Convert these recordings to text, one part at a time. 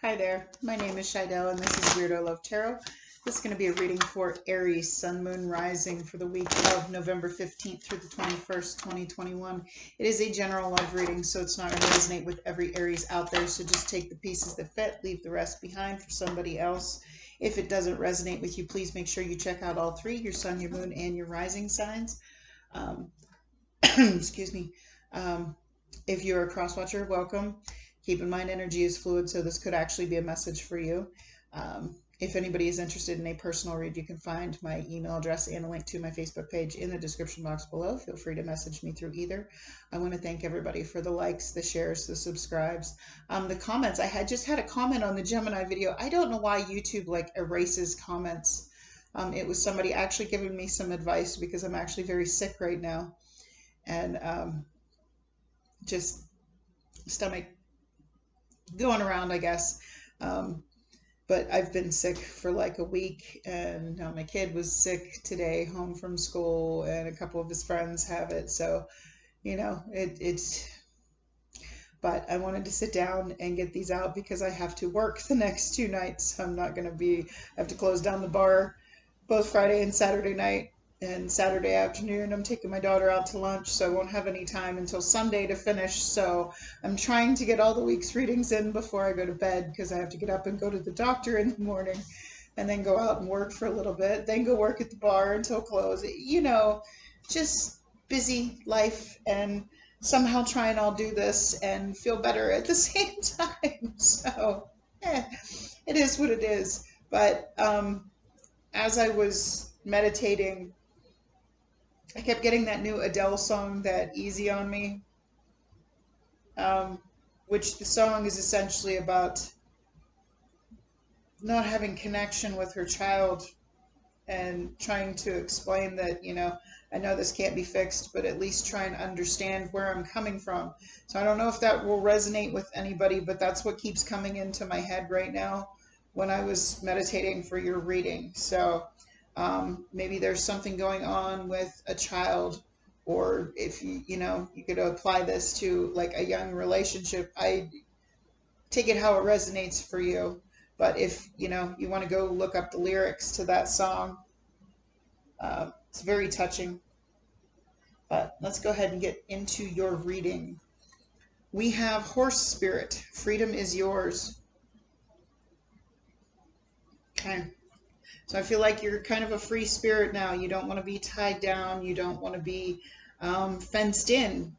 Hi there, my name is Shidell and this is Weirdo Love Tarot. This is going to be a reading for Aries, Sun, Moon, Rising for the week of November 15th through the 21st, 2021. It is a general love reading, so it's not going to resonate with every Aries out there, so just take the pieces that fit, leave the rest behind for somebody else. If it doesn't resonate with you, please make sure you check out all three, your Sun, your Moon, and your Rising signs. Excuse me. If you're a cross-watcher, welcome. Keep in mind, energy is fluid, so this could actually be a message for you. If anybody is interested in a personal read, you can find my email address and a link to my Facebook page in the description box below. Feel free to message me through either. I want to thank everybody for the likes, the shares, the subscribes, the comments. I just had a comment on the Gemini video. I don't know why YouTube erases comments. It was somebody actually giving me some advice because I'm actually very sick right now. And just stomach going around, I guess. But I've been sick for like a week, and now my kid was sick today, home from school, and a couple of his friends have it. So, it's. But I wanted to sit down and get these out because I have to work the next 2 nights. I'm not going to I have to close down the bar both Friday and Saturday night. And Saturday afternoon, I'm taking my daughter out to lunch, so I won't have any time until Sunday to finish. So I'm trying to get all the week's readings in before I go to bed because I have to get up and go to the doctor in the morning and then go out and work for a little bit, then go work at the bar until close. Just busy life, and somehow try and I'll do this and feel better at the same time. So, it is what it is. But as I was meditating, I kept getting that new Adele song, that Easy on Me, which the song is essentially about not having connection with her child and trying to explain that, I know this can't be fixed, but at least try and understand where I'm coming from. So I don't know if that will resonate with anybody, but that's what keeps coming into my head right now when I was meditating for your reading. So maybe there's something going on with a child, or if you could apply this to like a young relationship. I take it how it resonates for you. But if you want to go look up the lyrics to that song, it's very touching. But let's go ahead and get into your reading. We have Horse Spirit. Freedom is yours. Okay. So I feel like you're kind of a free spirit now. You don't want to be tied down. You don't want to be fenced in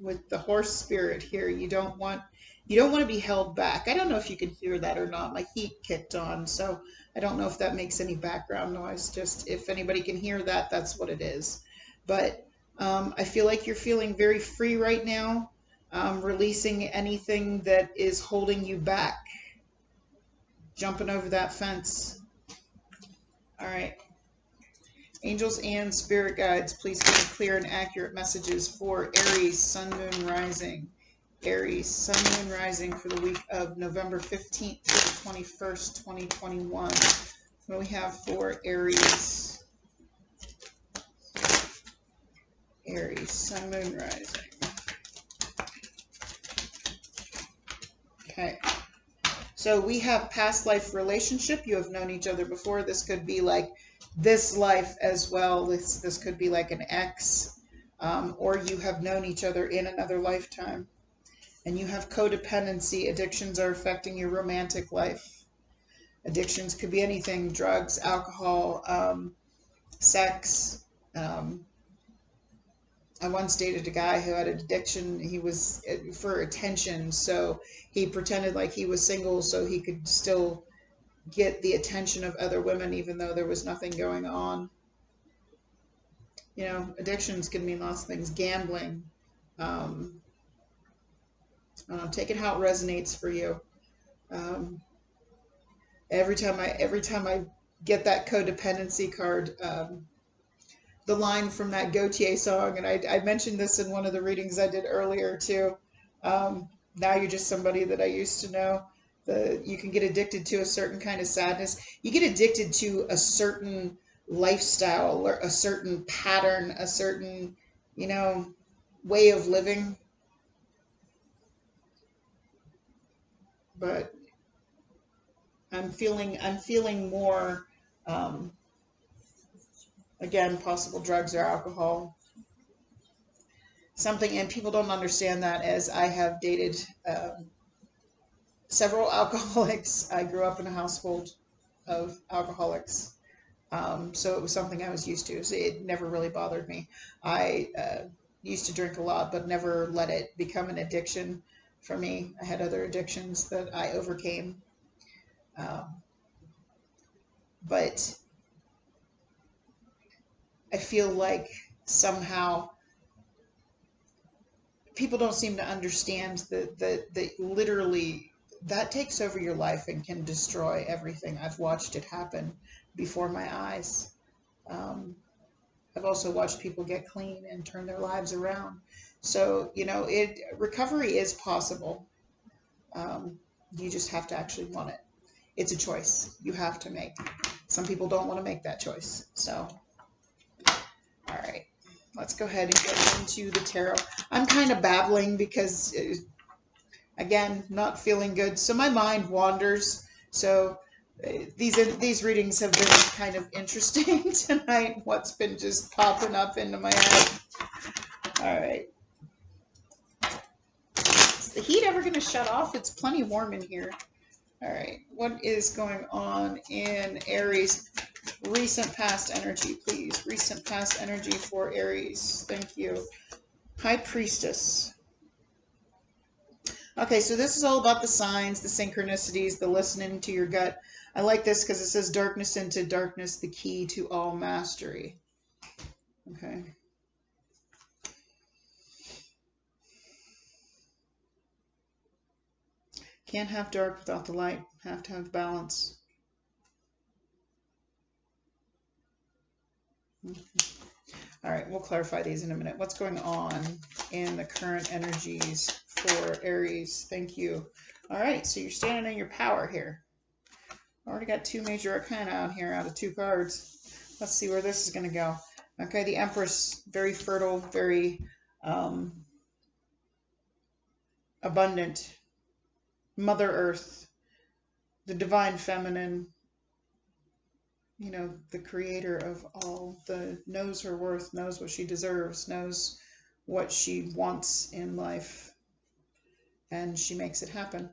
with the horse spirit here. You don't want to be held back. I don't know if you can hear that or not. My heat kicked on, so I don't know if that makes any background noise. Just if anybody can hear that, that's what it is. But I feel like you're feeling very free right now, releasing anything that is holding you back, jumping over that fence. All right. Angels and spirit guides, please give me clear and accurate messages for Aries, Sun, Moon, Rising. Aries, Sun, Moon, Rising for the week of November 15th through the 21st, 2021. What do we have for Aries? Aries, Sun, Moon, Rising. Okay. So we have past life relationship. You have known each other before. This could be like this life as well. This could be like an ex, or you have known each other in another lifetime. And you have codependency. Addictions are affecting your romantic life. Addictions could be anything: drugs, alcohol, sex. I once dated a guy who had an addiction. He was for attention, so he pretended like he was single so he could still get the attention of other women even though there was nothing going on. Addictions can mean lots of things. Gambling. Take it how it resonates for you. Every time I get that codependency card, the line from that Gautier song, and I mentioned this in one of the readings I did earlier too. Now you're just somebody that I used to know. You can get addicted to a certain kind of sadness. You get addicted to a certain lifestyle or a certain pattern, a certain, way of living. But I'm feeling more, again, possible drugs or alcohol. Something, and people don't understand that, as I have dated several alcoholics. I grew up in a household of alcoholics. So it was something I was used to. So it never really bothered me. I used to drink a lot, but never let it become an addiction for me. I had other addictions that I overcame. But I feel like somehow people don't seem to understand that literally that takes over your life and can destroy everything. I've watched it happen before my eyes. I've also watched people get clean and turn their lives around. So, recovery is possible. You just have to actually want it. It's a choice you have to make. Some people don't want to make that choice. So, all right, let's go ahead and get into the tarot. I'm kind of babbling because, again, not feeling good. So my mind wanders. So these readings have been kind of interesting tonight. What's been just popping up into my head. All right. Is the heat ever going to shut off? It's plenty warm in here. All right. What is going on in Aries? Recent past energy, please. Recent past energy for Aries. Thank you. High Priestess. Okay, so this is all about the signs, the synchronicities, the listening to your gut. I like this because it says darkness into darkness, the key to all mastery. Okay. Can't have dark without the light. Have to have balance. All right, we'll clarify these in a minute. What's going on in the current energies for Aries? Thank you. All right, so you're standing in your power here. Already got 2 major arcana out here out of 2 cards. Let's see where this is going to go. Okay, the Empress, very fertile, very abundant. Mother Earth, the divine feminine, the creator of all, knows her worth, knows what she deserves, knows what she wants in life, and she makes it happen.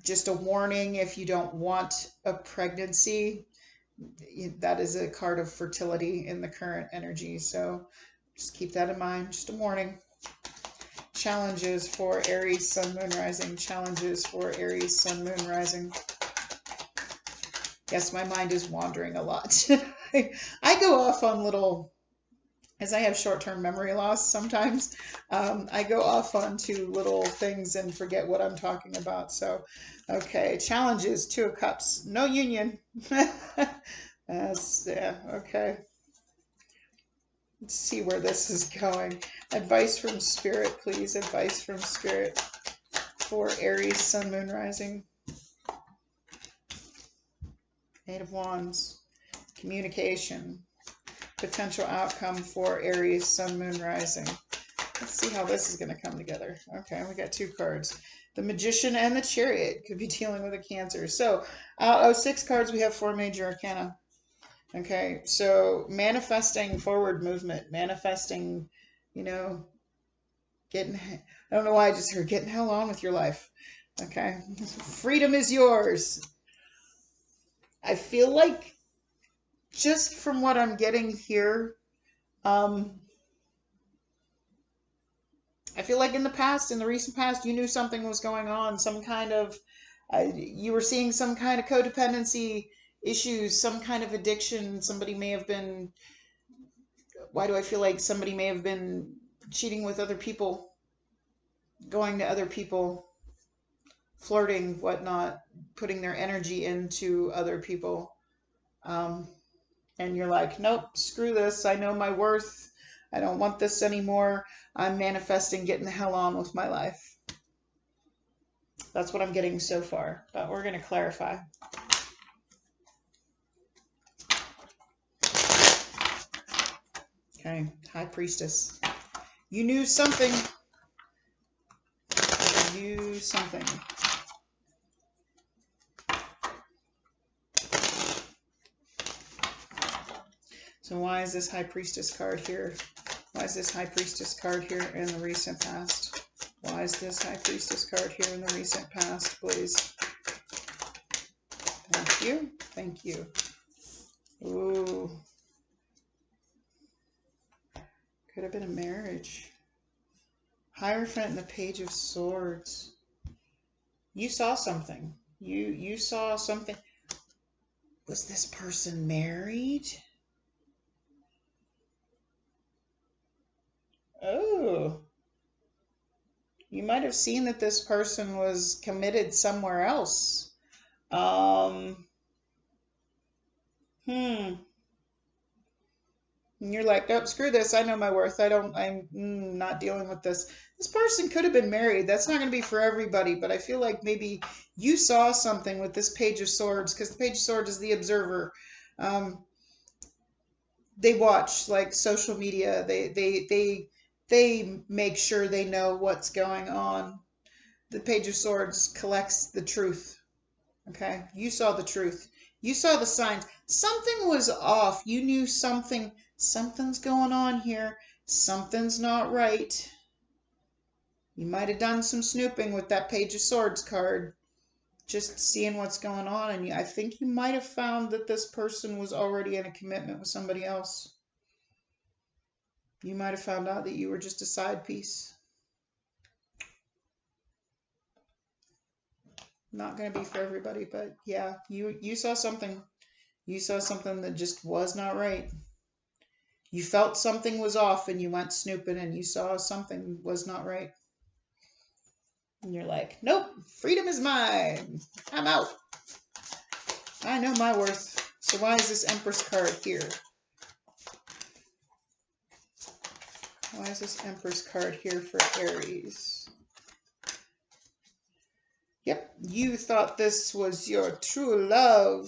Just a warning, if you don't want a pregnancy, that is a card of fertility in the current energy, so just keep that in mind. Just a warning. Challenges for Aries, Sun, Moon, Rising. Challenges for Aries, Sun, Moon, Rising. Yes, my mind is wandering a lot. I go off on little, as I have short-term memory loss sometimes, I go off onto little things and forget what I'm talking about. So, okay, challenges, 2 of Cups. No union. Yeah, okay. Let's see where this is going. Advice from Spirit, please. Advice from Spirit for Aries, Sun, Moon, Rising. 8 of Wands. Communication. Potential outcome for Aries, Sun, Moon, Rising. Let's see how this is going to come together. Okay, we got 2 cards. The Magician and the Chariot could be dealing with a Cancer. So out of 6 cards, we have 4 major arcana. Okay, so manifesting forward movement, manifesting, getting, I don't know why I just heard getting the hell on with your life. Okay, freedom is yours. I feel like, just from what I'm getting here, I feel like in the recent past, you knew something was going on, some kind of, you were seeing some kind of codependency issues, some kind of addiction. Somebody may have been, why do I feel like somebody may have been cheating with other people, going to other people, flirting, whatnot, putting their energy into other people. And you're like, nope, screw this. I know my worth. I don't want this anymore. I'm manifesting getting the hell on with my life. That's what I'm getting so far, but we're going to clarify. Okay, High Priestess. You knew something. You knew something. So why is this High Priestess card here? Why is this High Priestess card here in the recent past? Why is this High Priestess card here in the recent past, please? Thank you. Thank you. Ooh. Could have been a marriage. Hierophant and the Page of Swords. You saw something. You saw something. Was this person married? Oh. You might have seen that this person was committed somewhere else. And you're like, nope, screw this. I know my worth. I'm not dealing with this. This person could have been married. That's not going to be for everybody, but I feel like maybe you saw something with this Page of Swords, because the Page of Swords is the observer. They watch, like, social media. They make sure they know what's going on. The Page of Swords collects the truth. Okay? You saw the truth. You saw the signs. Something was off. You knew something's going on here. Something's not right. You might have done some snooping with that Page of Swords card, just seeing what's going on. And I think you might have found that this person was already in a commitment with somebody else. You might have found out that you were just a side piece. Not going to be for everybody, but yeah, you saw something. You saw something that just was not right. You felt something was off and you went snooping and you saw something was not right. And you're like, nope, freedom is mine. I'm out. I know my worth. So why is this Empress card here? Why is this Empress card here for Aries? Yep, you thought this was your true love.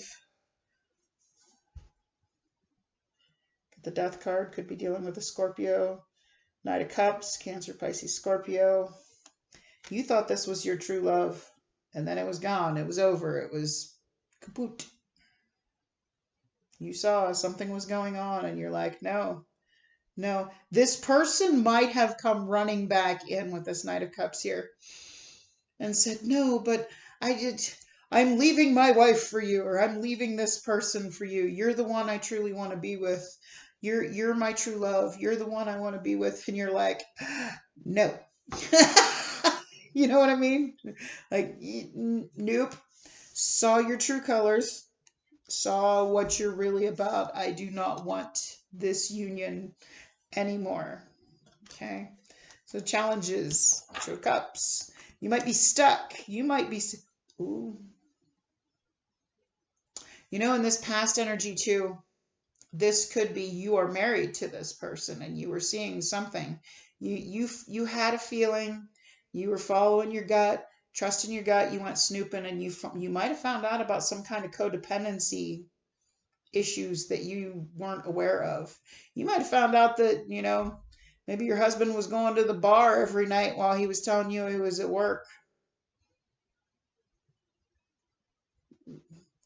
The Death card could be dealing with a Scorpio. Knight of Cups, Cancer, Pisces, Scorpio. You thought this was your true love, and then it was gone. It was over. It was kaput. You saw something was going on, and you're like, no. This person might have come running back in with this Knight of Cups here and said, no, but I'm leaving my wife for you, or I'm leaving this person for you. You're the one I truly want to be with. You're my true love. You're the one I want to be with. And you're like, no. You know what I mean? Like, nope. Saw your true colors. Saw what you're really about. I do not want this union anymore. Okay. So challenges. Two of Cups. You might be stuck. You might be... Ooh. You know, in this past energy too, this could be you are married to this person and you were seeing something. You had a feeling. You were following your gut, trusting your gut. You went snooping, and you might have found out about some kind of codependency issues that you weren't aware of. You might have found out that, you know, maybe your husband was going to the bar every night while he was telling you he was at work.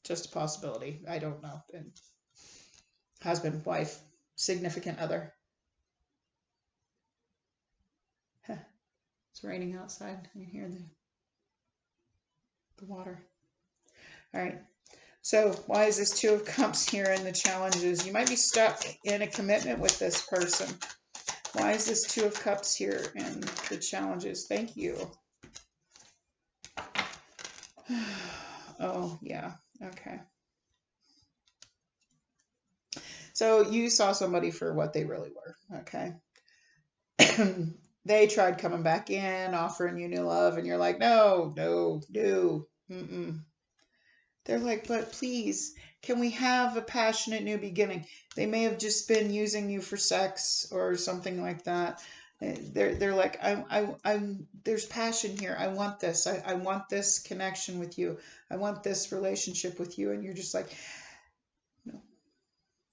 Just a possibility. I don't know. And husband, wife, significant other. It's raining outside. You hear the water. All right. So why is this Two of Cups here in the challenges? You might be stuck in a commitment with this person. Why is this Two of Cups here in the challenges? Thank you. Oh, yeah. Okay. So you saw somebody for what they really were. Okay. They tried coming back in, offering you new love, and you're like, no. They're like, but please, can we have a passionate new beginning? They may have just been using you for sex or something like that. They're like, there's passion here. I want this. I want this connection with you. I want this relationship with you. And you're just like,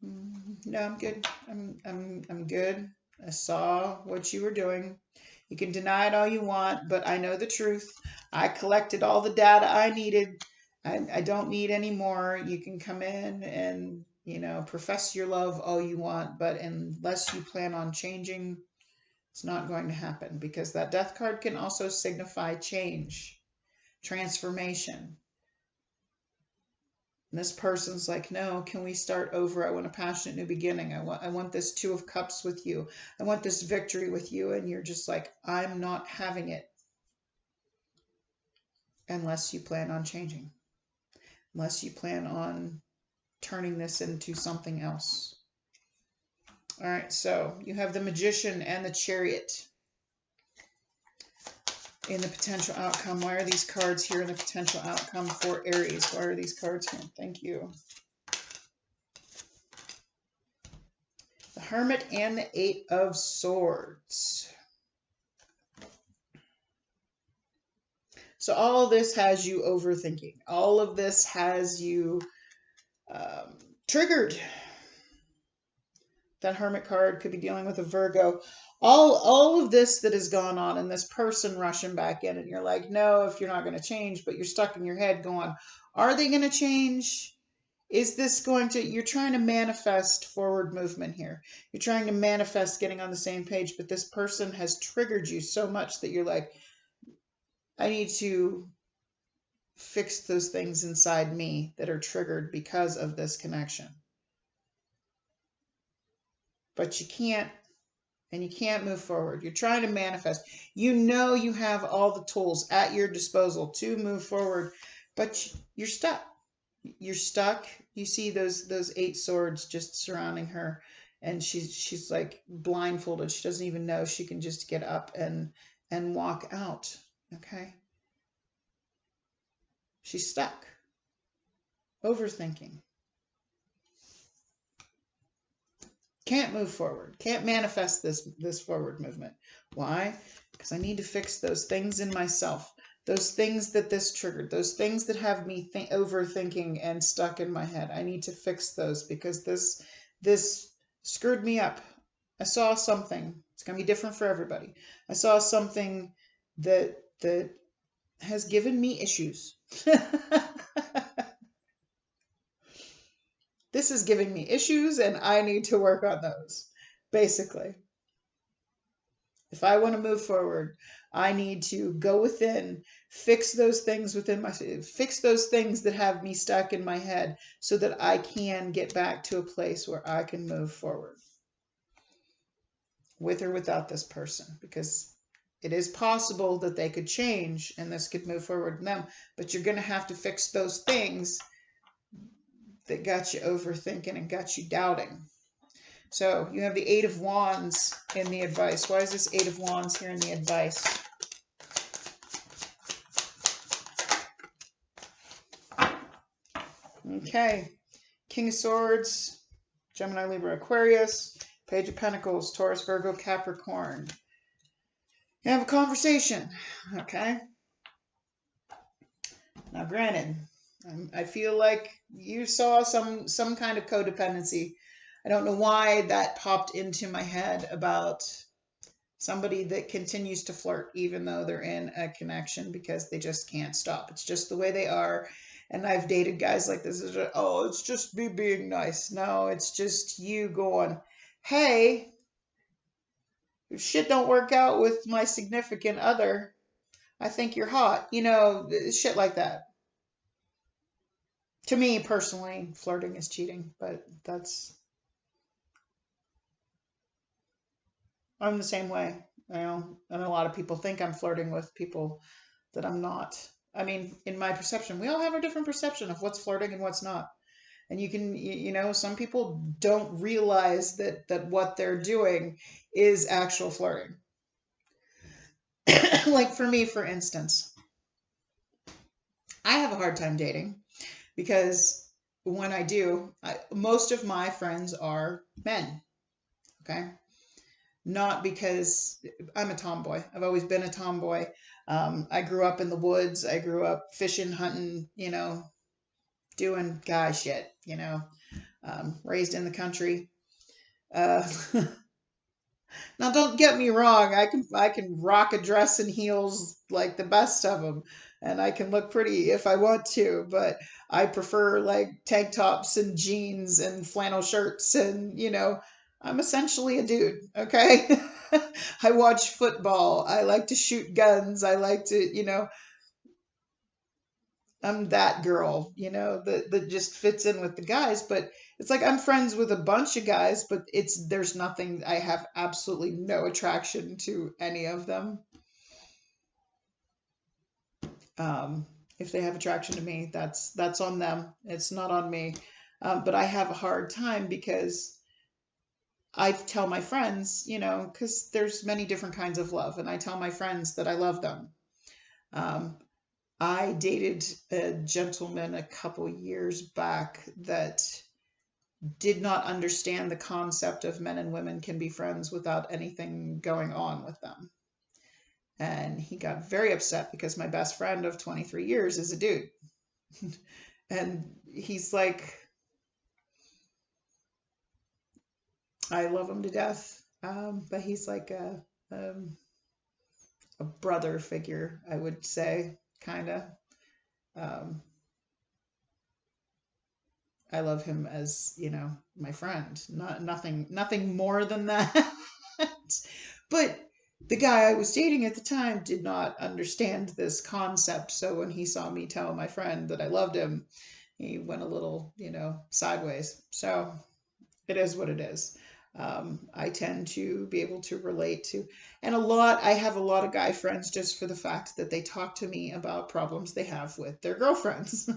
no, I'm good. I'm good. I saw what you were doing. You can deny it all you want, but I know the truth. I collected all the data I needed. I don't need any more. You can come in and profess your love all you want, but unless you plan on changing, it's not going to happen, because that death card can also signify change, transformation. And this person's like, no, can we start over? I want a passionate new beginning. I want this Two of Cups with you. I want this victory with you. And you're just like, I'm not having it unless you plan on changing, unless you plan on turning this into something else. All right, so you have the Magician and the Chariot in the potential outcome. Why are these cards here in the potential outcome for Aries? Why are these cards here? Thank you. The Hermit and the Eight of Swords. So all of this has you overthinking. All of this has you triggered. That Hermit card could be dealing with a Virgo. All of this that has gone on, and this person rushing back in, and you're like, no, if you're not going to change, but you're stuck in your head going, are they going to change? Is this going to, you're trying to manifest forward movement here. You're trying to manifest getting on the same page, but this person has triggered you so much that you're like, I need to fix those things inside me that are triggered because of this connection. But you can't. And you can't move forward. You're trying to manifest. You know you have all the tools at your disposal to move forward, but you're stuck. You're stuck. You see those 8 swords just surrounding her, and she's like blindfolded. She doesn't even know she can just get up and walk out. Okay? She's stuck. Overthinking. Can't move forward. Can't manifest this forward movement. Why? Because I need to fix those things in myself. Those things that this triggered. Those things that have me overthinking and stuck in my head. I need to fix those because this screwed me up. I saw something. It's going to be different for everybody. I saw something that has given me issues. This is giving me issues, and I need to work on those, basically. If I want to move forward, I need to go within, fix those things fix those things that have me stuck in my head so that I can get back to a place where I can move forward. With or without this person, because it is possible that they could change and this could move forward in them, but you're going to have to fix those things that got you overthinking and got you doubting. So you have the 8 of Wands in the advice. Why is this 8 of Wands here in the advice? Okay. King of Swords, Gemini, Libra, Aquarius, Page of Pentacles, Taurus, Virgo, Capricorn. You have a conversation. Okay. Now, granted, I feel like you saw some kind of codependency. I don't know why that popped into my head about somebody that continues to flirt even though they're in a connection because they just can't stop. It's just the way they are. And I've dated guys like this. It's just me being nice. No, it's just you going, hey, if shit don't work out with my significant other, I think you're hot. Shit like that. To me, personally, flirting is cheating, but I'm the same way, and a lot of people think I'm flirting with people that I'm not. I mean, in my perception, we all have a different perception of what's flirting and what's not. And you can, some people don't realize that what they're doing is actual flirting. Like for me, for instance, I have a hard time dating because when I do, most of my friends are men. Okay. Not because I'm a tomboy. I've always been a tomboy. I grew up in the woods. I grew up fishing, hunting, doing guy shit, raised in the country. Now, don't get me wrong. I can rock a dress and heels like the best of them. and I can look pretty if I want to, but I prefer like tank tops and jeans and flannel shirts and, I'm essentially a dude, okay? I watch football. I like to shoot guns. I like to, I'm that girl, that just fits in with the guys. But it's like I'm friends with a bunch of guys, but there's nothing, I have absolutely no attraction to any of them. If they have attraction to me, that's on them. It's not on me. But I have a hard time because I tell my friends, because there's many different kinds of love, and I tell my friends that I love them. I dated a gentleman a couple years back that did not understand the concept of men and women can be friends without anything going on with them. And he got very upset because my best friend of 23 years is a dude. And he's like, I love him to death. But he's like a brother figure, I would say, kind of. I love him as, my friend. Nothing more than that. But the guy I was dating at the time did not understand this concept. So when he saw me tell my friend that I loved him, he went a little, sideways. So it is what it is. I tend to be able to relate to, and I have a lot of guy friends just for the fact that they talk to me about problems they have with their girlfriends.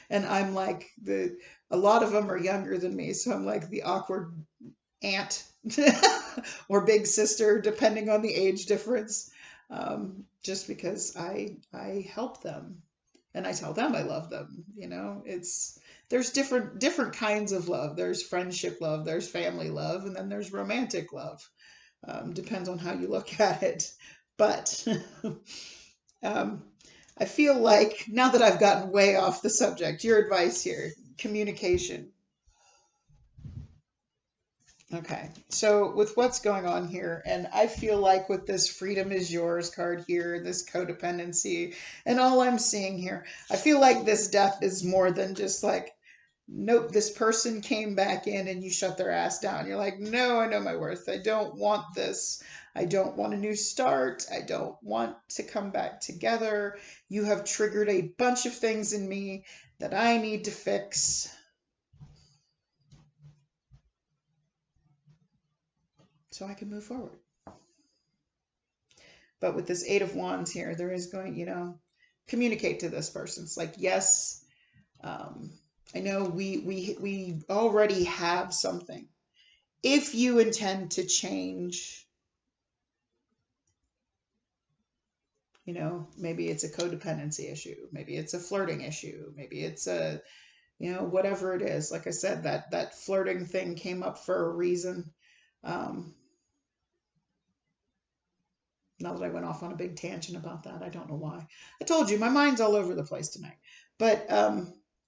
And I'm like a lot of them are younger than me. So I'm like the awkward aunt or big sister, depending on the age difference. Just because I help them and I tell them I love them. There's different kinds of love. There's friendship love, there's family love, and then there's romantic love. Depends on how you look at it. But I feel like now that I've gotten way off the subject, your advice here, communication. Okay, so with what's going on here, and I feel like with this freedom is yours card here, this codependency, and all I'm seeing here, I feel like this death is more than just like, nope, this person came back in and you shut their ass down. You're like, no, I know my worth. I don't want this. I don't want a new start. I don't want to come back together. You have triggered a bunch of things in me that I need to fix. So I can move forward. But with this Eight of Wands here, there is going, communicate to this person. It's like, yes, I know we already have something. If you intend to change, maybe it's a codependency issue, maybe it's a flirting issue, maybe it's a, whatever it is. Like I said, that flirting thing came up for a reason. Now that I went off on a big tangent about that, I don't know why. I told you my mind's all over the place tonight. But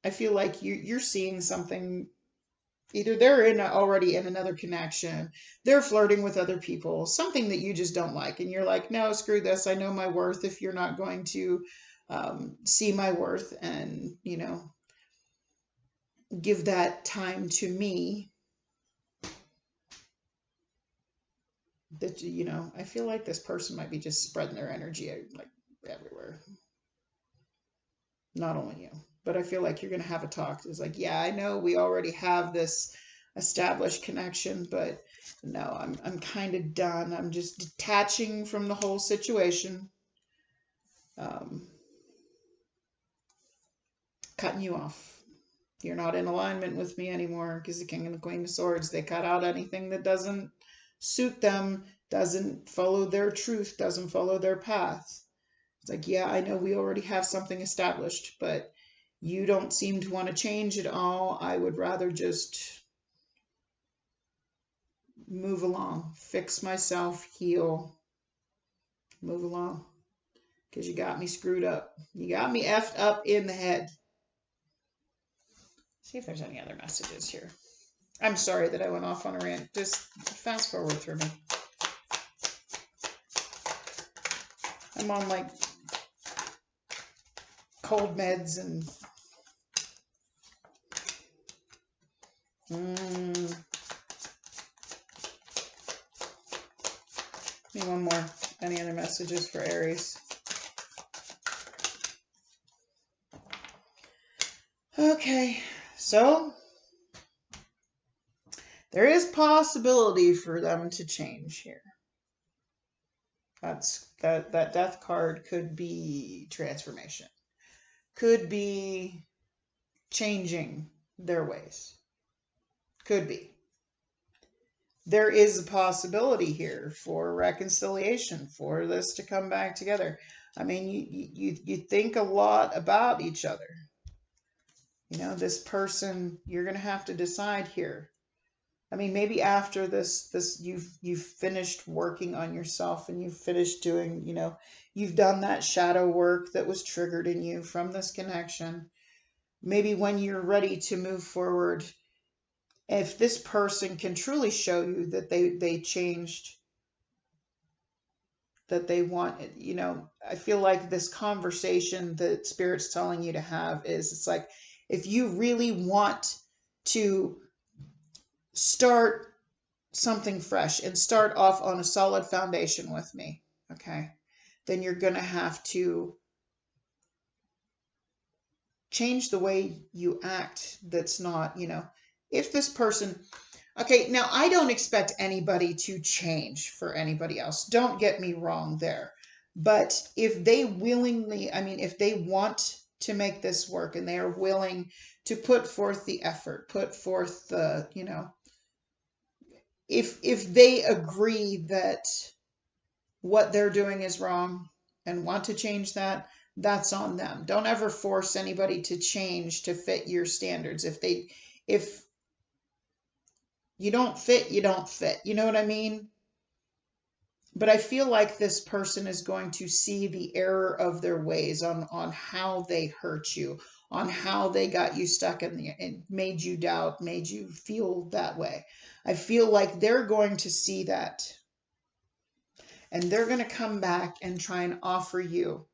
I feel like you're seeing something. Either they're already in another connection, they're flirting with other people, something that you just don't like, and you're like, no, screw this. I know my worth. If you're not going to see my worth and give that time to me, that I feel like this person might be just spreading their energy like everywhere. Not only you, but I feel like you're going to have a talk. It's like, yeah, I know we already have this established connection, but no, I'm kind of done. I'm just detaching from the whole situation. Cutting you off. You're not in alignment with me anymore, because the King and the Queen of Swords, they cut out anything that doesn't suit them, doesn't follow their truth, doesn't follow their path. It's like, yeah, I know we already have something established, but you don't seem to want to change at all. I would rather just move along, fix myself, heal, move along, because you got me screwed up. You got me effed up in the head. See if there's any other messages here. I'm sorry that I went off on a rant. Just fast forward through me. I'm on like cold meds and give me one more. Any other messages for Aries? Okay, so there is possibility for them to change here. That death card could be transformation. Could be changing their ways. Could be. There is a possibility here for reconciliation, for this to come back together. I mean, you think a lot about each other. You know, this person, you're going to have to decide here. I mean, maybe after this you've finished working on yourself and you've finished doing, you know, you've done that shadow work that was triggered in you from this connection. Maybe when you're ready to move forward, if this person can truly show you that they changed, that they want, you know, I feel like this conversation that Spirit's telling you to have is, it's like, if you really want to start something fresh and start off on a solid foundation with me, okay, then you're going to have to change the way you act. That's not, you know, if this person, okay, now I don't expect anybody to change for anybody else. Don't get me wrong there. But if they willingly, I mean, if they want to make this work and they are willing to put forth the effort, put forth the, you know, if they agree that what they're doing is wrong and want to change that, that's on them. Don't ever force anybody to change to fit your standards. If you don't fit, you don't fit. You know what I mean? But I feel like this person is going to see the error of their ways on how they hurt you, on how they got you stuck and made you doubt, made you feel that way. I feel like they're going to see that. And they're going to come back and try and offer you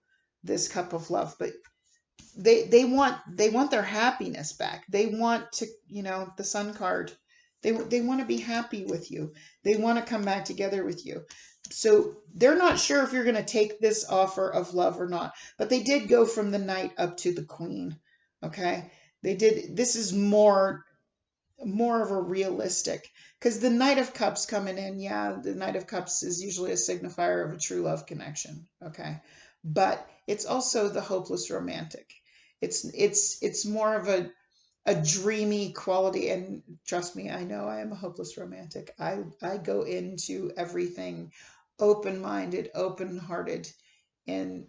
this cup of love. But they want their happiness back. They want to, you know, the Sun card. They want to be happy with you. They want to come back together with you. So they're not sure if you're going to take this offer of love or not. But they did go from the Knight up to the Queen. Okay? They did. This is more of a realistic, because the Knight of Cups coming in, yeah, the Knight of Cups is usually a signifier of a true love connection. Okay? But it's also the hopeless romantic. It's more of a dreamy quality. And trust me, I know I am a hopeless romantic. I go into everything open-minded, open-hearted, and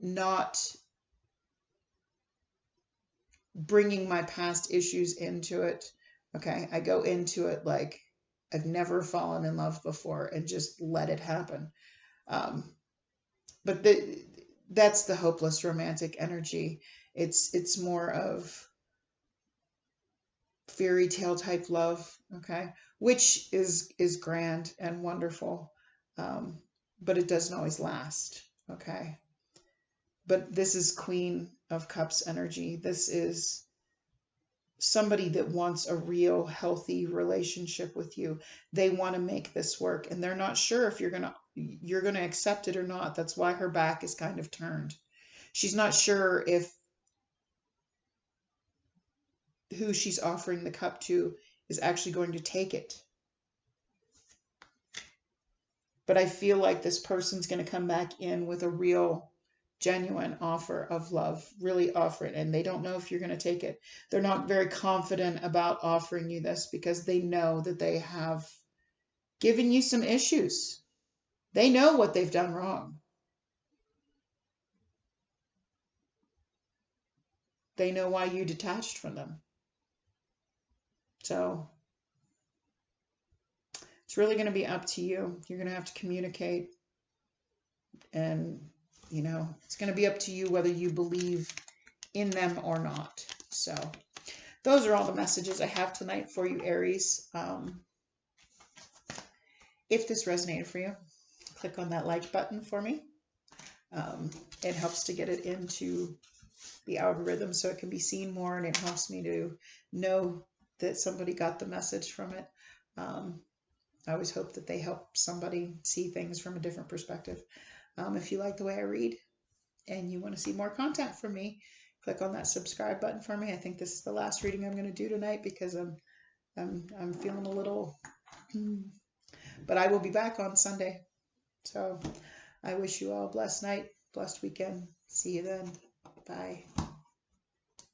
not bringing my past issues into it. Okay, I go into it like I've never fallen in love before and just let it happen. But that's the hopeless romantic energy. It's more of fairy tale type love, okay, which is grand and wonderful, but it doesn't always last, okay. But this is Queen of Cups energy. This is somebody that wants a real healthy relationship with you. They want to make this work, and they're not sure if you're gonna accept it or not. That's why her back is kind of turned. She's not sure if who she's offering the cup to is actually going to take it. But I feel like this person's going to come back in with a real, genuine offer of love, really offer it. And they don't know if you're going to take it. They're not very confident about offering you this because they know that they have given you some issues. They know what they've done wrong. They know why you detached from them. So it's really going to be up to you. You're going to have to communicate. And, you know, it's going to be up to you whether you believe in them or not. So those are all the messages I have tonight for you, Aries. If this resonated for you, click on that like button for me. It helps to get it into the algorithm so it can be seen more, and it helps me to know that somebody got the message from it. I always hope that they help somebody see things from a different perspective. If you like the way I read and you want to see more content from me, click on that subscribe button for me. I think this is the last reading I'm going to do tonight because I'm feeling a little, but I will be back on Sunday. So I wish you all a blessed night, blessed weekend. See you then. Bye.